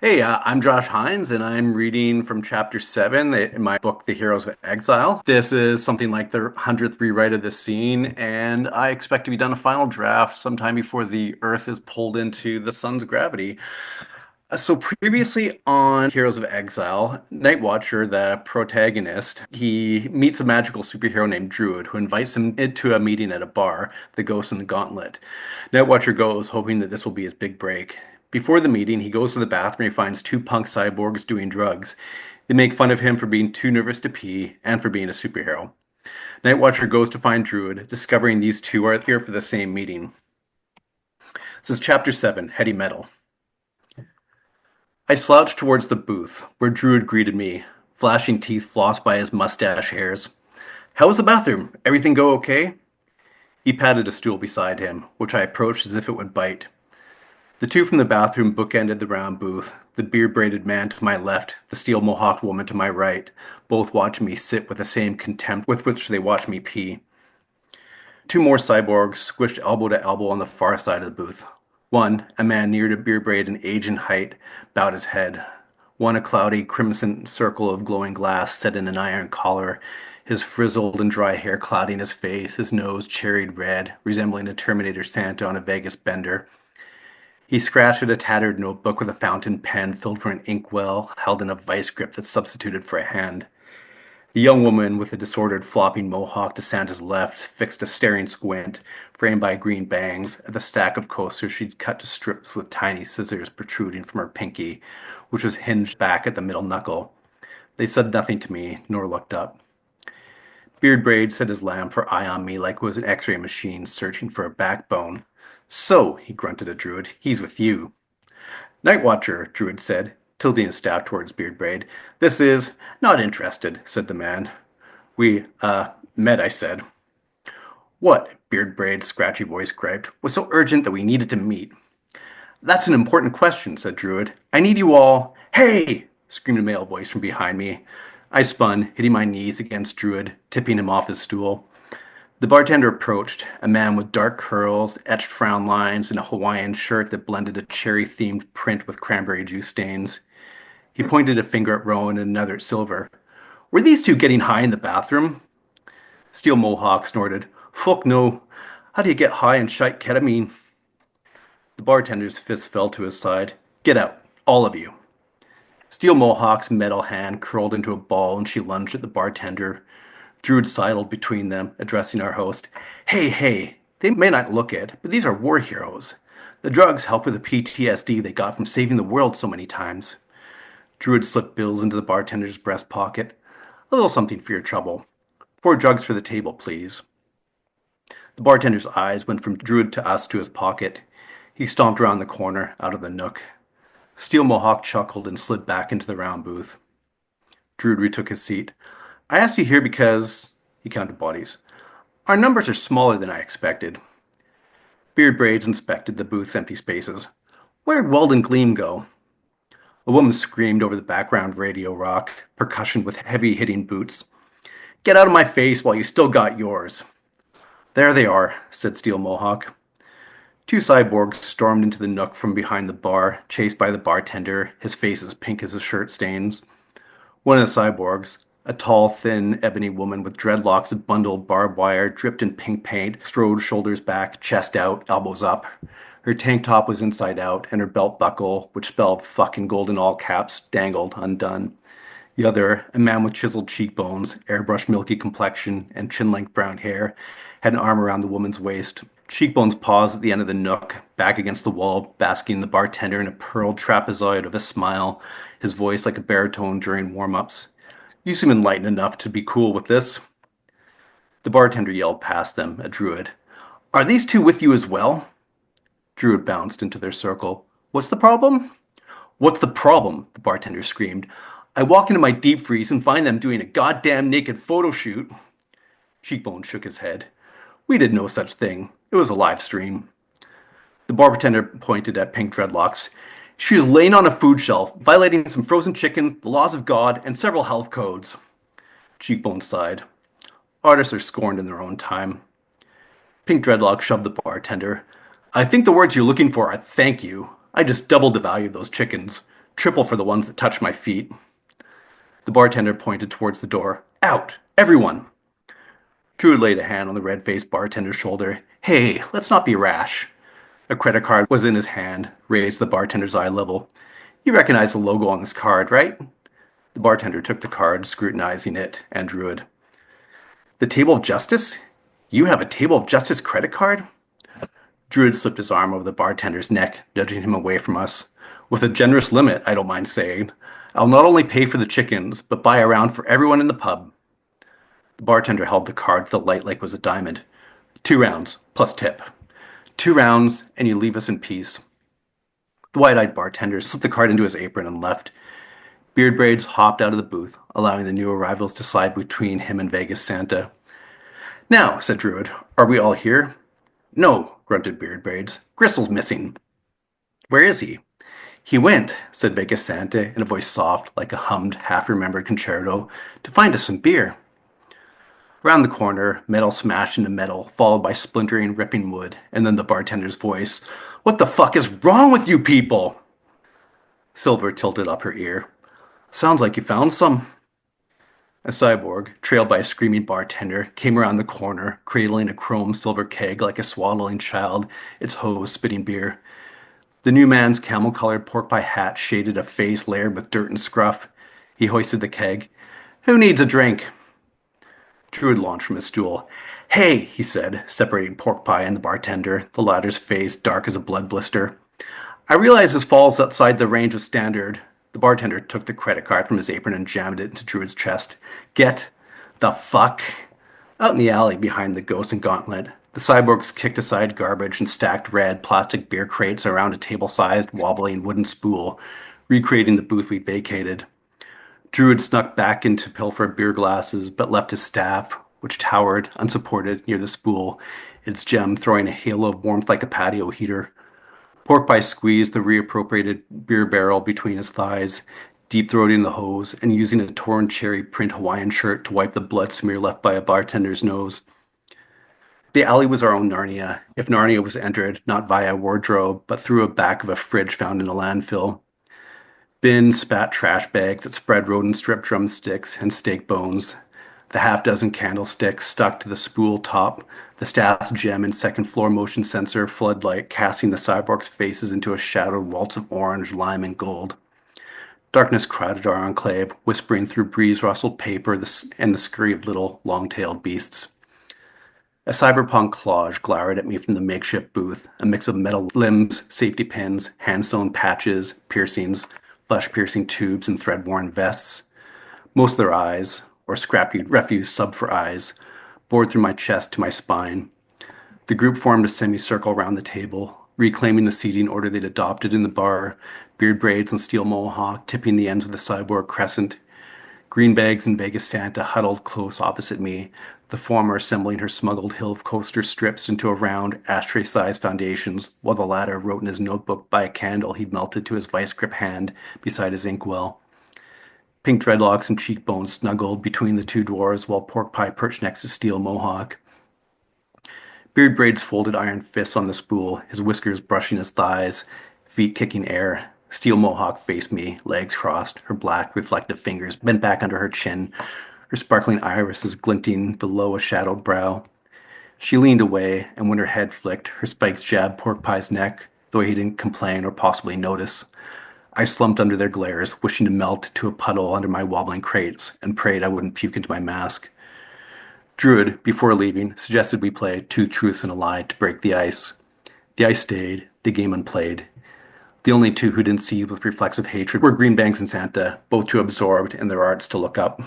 Hey, I'm Josh Hines, and I'm reading from Chapter 7 in my book, The Heroes of Exile. This is something like the 100th rewrite of the scene, and I expect to be done a final draft sometime before the Earth is pulled into the sun's gravity. So previously on Heroes of Exile, Night Watcher, the protagonist, he meets a magical superhero named Druid who invites him into a meeting at a bar, the Ghost and the Gauntlet. Night Watcher goes, hoping that this will be his big break. Before the meeting, he goes to the bathroom and he finds two punk cyborgs doing drugs. They make fun of him for being too nervous to pee and for being a superhero. Night Watcher goes to find Druid, discovering these two are here for the same meeting. This is Chapter 7, Heady Metal. I slouched towards the booth, where Druid greeted me, flashing teeth flossed by his mustache hairs. How was the bathroom? Everything go okay? He patted a stool beside him, which I approached as if it would bite. The two from the bathroom bookended the round booth, the beard-braided man to my left, the steel-mohawked woman to my right, both watching me sit with the same contempt with which they watched me pee. Two more cyborgs squished elbow to elbow on the far side of the booth. One, a man near to beard braid and age and height, bowed his head. One, a cloudy, crimson circle of glowing glass set in an iron collar, his frizzled and dry hair clouding his face, his nose cherried red, resembling a Terminator Santa on a Vegas bender. He scratched at a tattered notebook with a fountain pen filled from an inkwell held in a vice grip that substituted for a hand. The young woman with the disordered flopping mohawk to Santa's left fixed a staring squint, framed by green bangs, at the stack of coasters she'd cut to strips with tiny scissors protruding from her pinky, which was hinged back at the middle knuckle. They said nothing to me, nor looked up. Beard Braid set his lamp eye on me like it was an x-ray machine searching for a backbone. So, he grunted at Druid, he's with you. Night Watcher, Druid said, tilting his staff towards Beard Braid. This is not interested, said the man. We, met, I said. What? Beard Braid's scratchy voice griped. Was so urgent that we needed to meet. That's an important question, said Druid. I need you all. Hey! Screamed a male voice from behind me. I spun, hitting my knees against Druid, tipping him off his stool. The bartender approached, a man with dark curls, etched frown lines, and a Hawaiian shirt that blended a cherry-themed print with cranberry juice stains. He pointed a finger at Rowan and another at Silver. Were these two getting high in the bathroom? Steel Mohawk snorted. Fuck no. How do you get high and shite ketamine? The bartender's fist fell to his side. Get out, all of you. Steel Mohawk's metal hand curled into a ball and she lunged at the bartender. Druid sidled between them, addressing our host. Hey, hey, they may not look it, but these are war heroes. The drugs help with the PTSD they got from saving the world so many times. Druid slipped bills into the bartender's breast pocket. A little something for your trouble. 4 drugs for the table, please. The bartender's eyes went from Druid to us to his pocket. He stomped around the corner, out of the nook. Steel Mohawk chuckled and slid back into the round booth. Druid retook his seat. I asked you here because... He counted bodies. Our numbers are smaller than I expected. Beard Braids inspected the booth's empty spaces. Where'd Weldon Gleam go? A woman screamed over the background radio rock, percussion with heavy-hitting boots. Get out of my face while you still got yours. There they are, said Steel Mohawk. 2 cyborgs stormed into the nook from behind the bar, chased by the bartender, his face as pink as his shirt stains. One of the cyborgs, a tall, thin, ebony woman with dreadlocks of bundled barbed wire dripped in pink paint, strode shoulders back, chest out, elbows up. Her tank top was inside out, and her belt buckle, which spelled fuck in gold in all caps, dangled undone. The other, a man with chiseled cheekbones, airbrushed milky complexion, and chin-length brown hair, had an arm around the woman's waist. Cheekbones paused at the end of the nook, back against the wall, basking the bartender in a pearled trapezoid of a smile, his voice like a baritone during warm-ups. You seem enlightened enough to be cool with this. The bartender yelled past them, a druid. Are these two with you as well? Druid bounced into their circle. What's the problem? What's the problem? The bartender screamed. I walk into my deep freeze and find them doing a goddamn naked photo shoot. Cheekbone shook his head. We did no such thing. It was a live stream. The bartender pointed at Pink Dreadlocks. She was laying on a food shelf, violating some frozen chickens, the laws of God, and several health codes. Cheekbone sighed. Artists are scorned in their own time. Pink Dreadlock shoved the bartender. I think the words you're looking for are thank you. I just doubled the value of those chickens. Triple for the ones that touch my feet. The bartender pointed towards the door. Out! Everyone! Druid laid a hand on the red-faced bartender's shoulder. Hey, let's not be rash. A credit card was in his hand, raised to the bartender's eye level. You recognize the logo on this card, right? The bartender took the card, scrutinizing it, and Druid. The Table of Justice? You have a Table of Justice credit card? Druid slipped his arm over the bartender's neck, nudging him away from us. With a generous limit, I don't mind saying. I'll not only pay for the chickens, but buy a round for everyone in the pub. The bartender held the card to the light like it was a diamond. 2 rounds, plus tip. 2 rounds, and you leave us in peace. The wide-eyed bartender slipped the card into his apron and left. Beard Braids hopped out of the booth, allowing the new arrivals to slide between him and Vegas Santa. Now, said Druid, are we all here? No, grunted Beard Braids. Gristle's missing. Where is he? He went, said Vegas Santa in a voice soft, like a hummed, half-remembered concerto, to find us some beer. Round the corner, metal smashed into metal, followed by splintering, ripping wood, and then the bartender's voice. What the fuck is wrong with you people? Silver tilted up her ear. Sounds like you found some. A cyborg, trailed by a screaming bartender, came around the corner, cradling a chrome silver keg like a swaddling child, its hose spitting beer. The new man's camel-colored pork pie hat shaded a face layered with dirt and scruff. He hoisted the keg. Who needs a drink? Druid launched from his stool. Hey, he said, separating pork pie and the bartender, the latter's face dark as a blood blister. I realize this falls outside the range of standard. The bartender took the credit card from his apron and jammed it into Druid's chest. Get the fuck out in the alley behind the Ghost and Gauntlet. The cyborgs kicked aside garbage and stacked red plastic beer crates around a table-sized, wobbling wooden spool, recreating the booth we vacated. Druid snuck back in to pilfer beer glasses, but left his staff, which towered, unsupported, near the spool, its gem throwing a halo of warmth like a patio heater. Pork pie squeezed the reappropriated beer barrel between his thighs, deep-throating the hose, and using a torn cherry print Hawaiian shirt to wipe the blood smear left by a bartender's nose. The alley was our own Narnia, if Narnia was entered not via a wardrobe, but through a back of a fridge found in a landfill. Bins spat trash bags that spread rodent-strip drumsticks and steak bones. The half-dozen candlesticks stuck to the spool top, the staff's gem and second-floor motion sensor floodlight casting the cyborgs' faces into a shadowed waltz of orange, lime, and gold. Darkness crowded our enclave, whispering through breeze-rustled paper and the scurry of little, long-tailed beasts. A cyberpunk collage glowered at me from the makeshift booth, a mix of metal limbs, safety pins, hand-sewn patches, piercings, flesh-piercing tubes, and thread-worn vests. Most of their eyes, or scrappy refuse sub for eyes, bored through my chest to my spine. The group formed a semicircle around the table, reclaiming the seating order they'd adopted in the bar, Beard Braids and Steel Mohawk tipping the ends of the cyborg crescent. Greenbags and Vegas Santa huddled close opposite me, the former assembling her smuggled hill of coaster strips into a round, ashtray-sized foundations, while the latter wrote in his notebook by a candle he'd melted to his vice grip hand beside his inkwell. Pink dreadlocks and cheekbones snuggled between the two dwarves while Pork Pie perched next to Steel Mohawk. Beard Braids folded iron fists on the spool, his whiskers brushing his thighs, feet kicking air. Steel Mohawk faced me, legs crossed, her black, reflective fingers bent back under her chin, her sparkling irises glinting below a shadowed brow. She leaned away, and when her head flicked, her spikes jabbed Pork Pie's neck, though he didn't complain or possibly notice. I slumped under their glares, wishing to melt to a puddle under my wobbling crates, and prayed I wouldn't puke into my mask. Druid, before leaving, suggested we play 2 truths and a lie to break the ice. The ice stayed, the game unplayed. The only two who didn't see with reflexive hatred were Greenbanks and Santa, both too absorbed in their arts to look up.